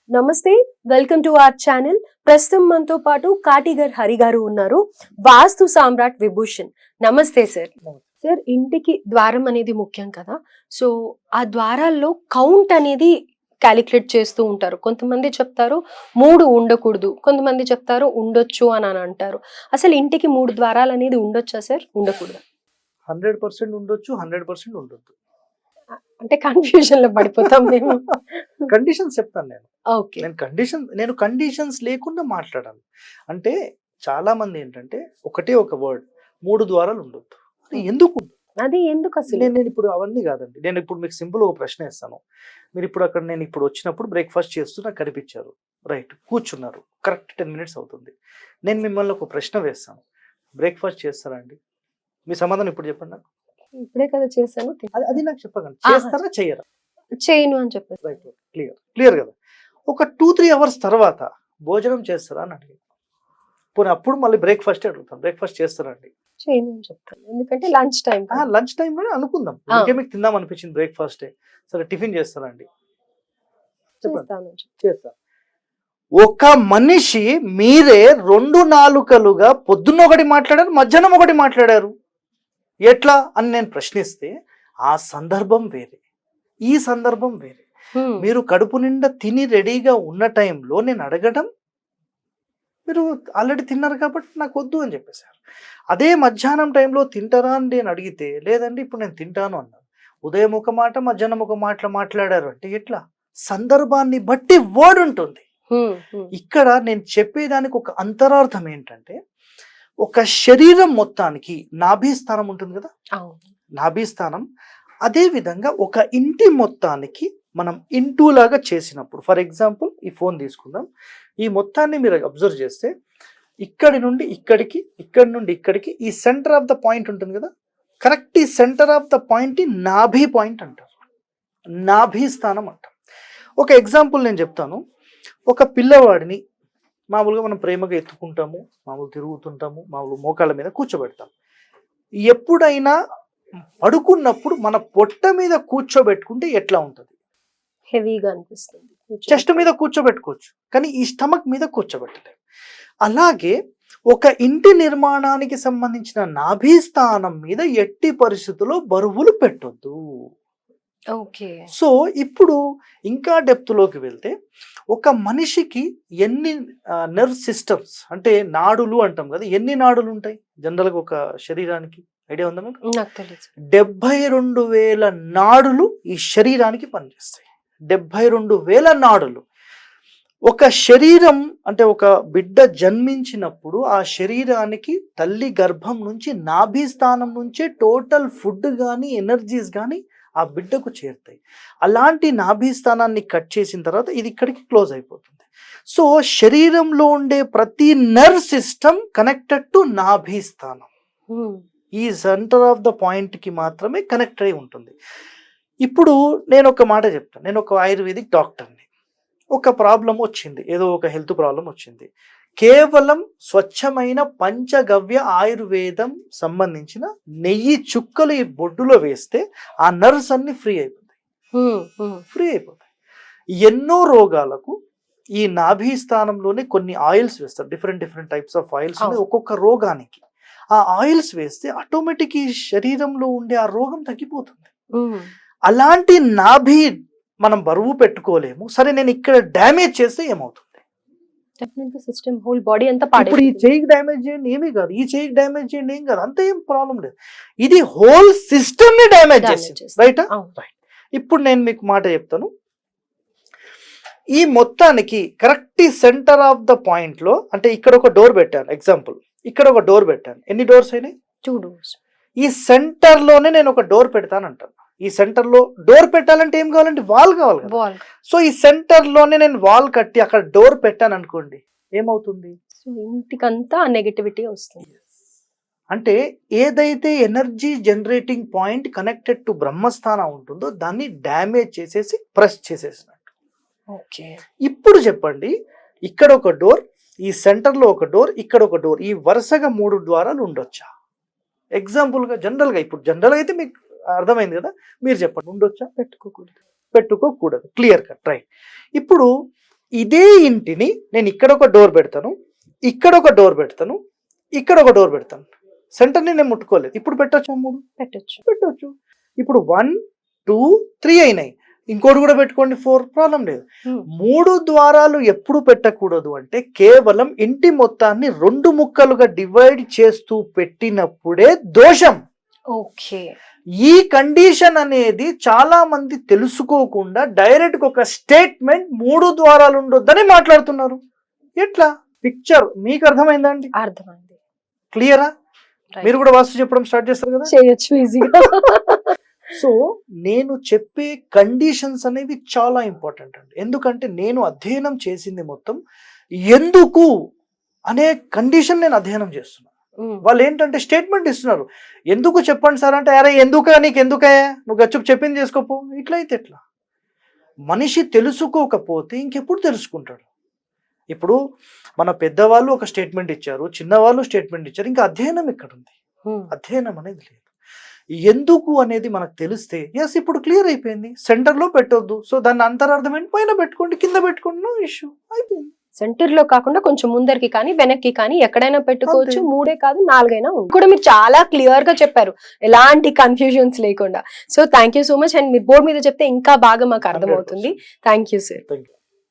నమస్తే, welcome to our channel. ప్రస్తుతం మనతో పాటు కాటిగర్ హరి గారు ఉన్నారు, వాస్తు సామ్రాట్ విభూషణ్. నమస్తే సార్. సార్, ఇంటికి ద్వారం అనేది ముఖ్యం కదా, సో ఆ ద్వారాల్లో కౌంట్ అనేది క్యాలిక్యులేట్ చేస్తూ ఉంటారు. కొంతమంది చెప్తారు 3 ఉండకూడదు, కొంతమంది చెప్తారు ఉండొచ్చు అని అంటారు. అసలు ఇంటికి 3 ద్వారాలు అనేది ఉండొచ్చా సార్, ఉండకూడదు? 100% ఉండొచ్చు, 100% ఉండొద్దు. అంటే కన్ఫ్యూజన్ లో పడిపోతాం మేము. కండిషన్స్ చెప్తాను నేను. ఓకే. నేను కండిషన్స్ లేకుండా మాట్లాడాను. అంటే చాలా మంది ఏంటంటే ఒకటే ఒక వర్డ్ 3 ద్వారాలు ఉండొద్దు. ఎందుకు? అది ఎందుకు అసలు? నేను ఇప్పుడు అవన్నీ కాదండి. నేను ఇప్పుడు మీకు సింపుల్ ఒక ప్రశ్న ఇస్తాను. మీరు ఇప్పుడు అక్కడ నేను ఇప్పుడు వచ్చినప్పుడు బ్రేక్ఫాస్ట్ చేస్తూ నాకు కనిపించారు, రైట్, కూర్చున్నారు, కరెక్ట్ 10 minutes అవుతుంది. నేను మిమ్మల్ని ఒక ప్రశ్న వేస్తాను, బ్రేక్ఫాస్ట్ చేస్తారా అండి? మీ సమాధానం ఇప్పుడు చెప్పండి నాకు. ఇప్పుడే కదా చేశాను. అది నాకు చెప్పగలను, చేస్తారా చేయరా? చేయను అని చెప్పేసి. రైట్, క్లియర్ కదా. ఒక 2-3 hours తర్వాత భోజనం చేస్తారా అని అడిగి, పోనీ అప్పుడు మళ్ళీ బ్రేక్ఫాస్ట్ అడుగుతాను, బ్రేక్ఫాస్ట్ చేస్తారా అండి? చేయను అని చెప్తాను, ఎందుకంటే లంచ్ టైం. లంచ్ టైంలోనే అనుకుందాం, ఇంకే మీకు తిందాం అనిపించింది బ్రేక్ఫాస్టే, సరే టిఫిన్ చేస్తారా అండి? చేస్తా. ఒక మనిషి మీరే 2 నాలుకలుగా పొద్దున్న ఒకటి మాట్లాడారు, మధ్యాహ్నం ఒకటి మాట్లాడారు, ఎట్లా అని నేను ప్రశ్నిస్తే ఆ సందర్భం వేరే, ఈ సందర్భం వేరే. మీరు కడుపు నిండా తిని రెడీగా ఉన్న టైంలో నేను అడగడం, మీరు ఆల్రెడీ తిన్నారు కాబట్టి నాకు వద్దు అని చెప్పేశారు. అదే మధ్యాహ్నం టైంలో తింటారా అని నేను అడిగితే, లేదండి ఇప్పుడు నేను తింటాను అన్నాను. ఉదయం ఒక మాట, మధ్యాహ్నం ఒక మాట మాట్లాడారు అంటే ఎట్లా? సందర్భాన్ని బట్టి వర్డ్ ఉంటుంది. ఇక్కడ నేను చెప్పేదానికి ఒక అంతరార్థం ఏంటంటే, ఒక శరీరం మొత్తానికి నాభీస్థానం ఉంటుంది కదా, నాభీస్థానం అదే విధంగా ఒక ఇంటి మొత్తానికి మనం ఇంటూ లాగా చేసినప్పుడు, ఫర్ ఎగ్జాంపుల్ ఈ ఫోన్ తీసుకుందాం, ఈ మొత్తాన్ని మీరు అబ్జర్వ్ చేస్తే ఇక్కడి నుండి ఇక్కడికి, ఇక్కడి నుండి ఇక్కడికి ఈ సెంటర్ ఆఫ్ ద పాయింట్ ఉంటుంది కదా, కరెక్ట్ ఈ సెంటర్ ఆఫ్ ద పాయింట్ నాభి పాయింట్ అంటారు, నాభి స్థానం అంటారు. ఒక ఎగ్జాంపుల్ నేను చెప్తాను. ఒక పిల్లవాడిని మామూలుగా మనం ప్రేమగా ఎత్తుకుంటాము, మామూలు తిరుగుతుంటాము, మామూలు మోకాళ్ళ మీద కూర్చోబెడతాం. ఎప్పుడైనా పడుకున్నప్పుడు మన పొట్ట మీద కూర్చోబెట్టుకుంటే ఎట్లా ఉంటుంది? హెవీగా అనిపిస్తుంది. చెస్ట్ మీద కూర్చోబెట్టుకోవచ్చు, కానీ ఈ స్టమక్ మీద కూర్చోబెట్టలేము. అలాగే ఒక ఇంటి నిర్మాణానికి సంబంధించిన నాభి స్థానం మీద ఎట్టి పరిస్థితుల్లో బరువులు పెట్టొద్దు. ఓకే. సో ఇప్పుడు ఇంకా డెప్త్లోకి వెళ్తే, ఒక మనిషికి ఎన్ని నర్వ్ సిస్టమ్స్ అంటే నాడులు అంటాం కదా, ఎన్ని నాడులు ఉంటాయి జనరల్గా ఒక శరీరానికి? ఐడియా ఉందా మీకు? నాకు తెలుసు. 72,000 నాడులు ఈ శరీరానికి పనిచేస్తాయి. 72,000 నాడులు. ఒక శరీరం అంటే ఒక బిడ్డ జన్మించినప్పుడు ఆ శరీరానికి తల్లి గర్భం నుంచి నాభి స్థానం నుంచే టోటల్ ఫుడ్ కానీ ఎనర్జీస్ కానీ ఆ బిడ్డకు చేరుతాయి. అలాంటి నాభి స్థానాన్ని కట్ చేసిన తర్వాత ఇది ఇక్కడికి క్లోజ్ అయిపోతుంది. సో శరీరంలో ఉండే ప్రతి నర్వ్ సిస్టమ్ కనెక్టెడ్ టు నాభి స్థానం, ఈ సెంటర్ ఆఫ్ ద పాయింట్ కి మాత్రమే కనెక్ట్ అయి ఉంటుంది. ఇప్పుడు నేను ఒక మాట చెప్తాను, నేను ఒక ఆయుర్వేదిక్ డాక్టర్ని. ఒక ప్రాబ్లం వచ్చింది, ఏదో ఒక హెల్త్ ప్రాబ్లం వచ్చింది, కేవలం స్వచ్ఛమైన పంచగవ్య ఆయుర్వేదం సంబంధించిన నెయ్యి చుక్కలు ఈ బొడ్డులో వేస్తే ఆ నర్వ్స్ అన్ని ఫ్రీ అయిపోతాయి. ఎన్నో రోగాలకు ఈ నాభి స్థానంలోనే కొన్ని ఆయిల్స్ వేస్తారు, డిఫరెంట్ టైప్స్ ఆఫ్ ఆయిల్స్ ఒక్కొక్క రోగానికి. ఆ ఆయిల్స్ వేస్తే ఆటోమేటిక్ ఈ శరీరంలో ఉండే ఆ రోగం తగ్గిపోతుంది. అలాంటి నాభి మనం బరువు పెట్టుకోలేము. సరే నేను ఇక్కడ డ్యామేజ్ చేస్తే ఏమవుతుంది? సిస్టమ్ హోల్ బాడీ అంతా ఇప్పుడు ఈ చెయ్యికి డ్యామేజ్ చేయండి ఏమీ కాదు, ఈ చెయ్యికి డ్యామేజ్ చేయండి ఏం కాదు, అంత ఏం ప్రాబ్లం లేదు. ఇది హోల్ సిస్టమ్ ని డ్యామేజ్ చేస్తుంది, రైటా? రైట్. ఇప్పుడు నేను మీకు మాట చెప్తాను. ఈ మొత్తానికి correct centre of the point లో, అంటే ఇక్కడ ఒక డోర్ పెట్టాను, ఎగ్జాంపుల్ ఇక్కడ ఒక డోర్ పెట్టాను, ఎన్ని డోర్స్ అయినాయి? 2 doors. ఈ సెంటర్ లోనే నేను ఒక డోర్ పెడతాను అంటాను. ఈ సెంటర్ లో డోర్ పెట్టాలంటే ఏం కావాలంటే వాల్ కావాలి కదా. సో ఈ సెంటర్ లోనే నేను వాల్ కట్టి అక్కడ డోర్ పెట్టాను అనుకోండి, ఏమవుతుంది? ఇంటికంతా నెగటివిటీ వస్తుంది. అంటే ఏదైతే energy generating point connected to బ్రహ్మస్థానం ఉంటుందో దాన్ని డ్యామేజ్ చేసేసి ప్రెస్ చేసేసినట్టు. ఓకే. ఇప్పుడు చెప్పండి, ఇక్కడ ఒక డోర్, ఈ సెంటర్ లో ఒక డోర్, ఇక్కడ ఒక డోర్, ఈ వరుసగా 3 ద్వారాలు ఉండొచ్చా? ఎగ్జాంపుల్ గా జనరల్ గా అయితే మీకు అర్థమైంది కదా, మీరు చెప్పండి, ఉండొచ్చా? పెట్టుకోకూడదు. Clear cut, right. ఇప్పుడు ఇదే ఇంటిని నేను ఇక్కడ ఒక డోర్ పెడతాను, ఇక్కడ ఒక డోర్ పెడతాను, ఇక్కడ ఒక డోర్ పెడతాను. సెంటర్ని నేను ముట్టుకోలేదు. ఇప్పుడు పెట్టొచ్చా? 3 పెట్టొచ్చు. ఇప్పుడు 1, 2, 3 అయినాయి. ఇంకోటి కూడా పెట్టుకోండి, 4, ప్రాబ్లం లేదు. 3 ద్వారాలు ఎప్పుడు పెట్టకూడదు అంటే కేవలం ఇంటి మొత్తాన్ని 2 ముక్కలుగా డివైడ్ చేస్తూ పెట్టినప్పుడే దోషం. ఓకే. ఈ కండిషన్ అనేది చాలా మంది తెలుసుకోకుండా డైరెక్ట్ ఒక స్టేట్మెంట్ 3 ద్వారాలు ఉండొద్దని మాట్లాడుతున్నారు. ఎట్లా? పిక్చర్ మీకు అర్థమైందండి? అర్థమైంది. క్లియరా? మీరు కూడా వాస్తు చెప్పడం స్టార్ట్ చేస్తారు కదా, చేయొచ్చు ఈజీగా. సో నేను చెప్పే కండిషన్స్ అనేవి చాలా ఇంపార్టెంట్ అండి. ఎందుకంటే నేను అధ్యయనం చేసింది మొత్తం ఎందుకు అనే కండిషన్ నేను అధ్యయనం చేస్తున్నాను. వాళ్ళు ఏంటంటే స్టేట్మెంట్ ఇస్తున్నారు, ఎందుకు చెప్పండి సార్ అంటే, అరే ఎందుక, నీకు ఎందుకయ్యా, నువ్వు గచ్చుకు చెప్పింది చేసుకోపో. ఇట్లయితే ఎట్లా? మనిషి తెలుసుకోకపోతే ఇంకెప్పుడు తెలుసుకుంటాడు? ఇప్పుడు మన పెద్దవాళ్ళు ఒక స్టేట్మెంట్ ఇచ్చారు, చిన్నవాళ్ళు స్టేట్మెంట్ ఇచ్చారు, ఇంకా అధ్యయనం ఎక్కడుంది? అధ్యయనం అనేది లేదు. ఎందుకు అనేది మనకు తెలిస్తే ఎస్ ఇప్పుడు క్లియర్ అయిపోయింది. సెంటర్లో పెట్టొద్దు, సో దాన్ని అంతరార్థం ఏంటి, పైన పెట్టుకోండి, కింద పెట్టుకోండి, నో ఇష్యూ, అయిపోయింది. సెంటర్ లో కాకుండా కొంచెం ముందరికి కానీ వెనక్కి కానీ ఎక్కడైనా పెట్టుకోవచ్చు. అంతే. 3 కాదు 4 అయినా కూడా మీరు చాలా క్లియర్ గా చెప్పారు, ఎలాంటి కన్ఫ్యూజన్స్ లేకుండా. So thank you so much. And మీరు బోర్డు మీద చెప్తే ఇంకా బాగా మాకు అర్థమవుతుంది. Thank you sir. Thank you.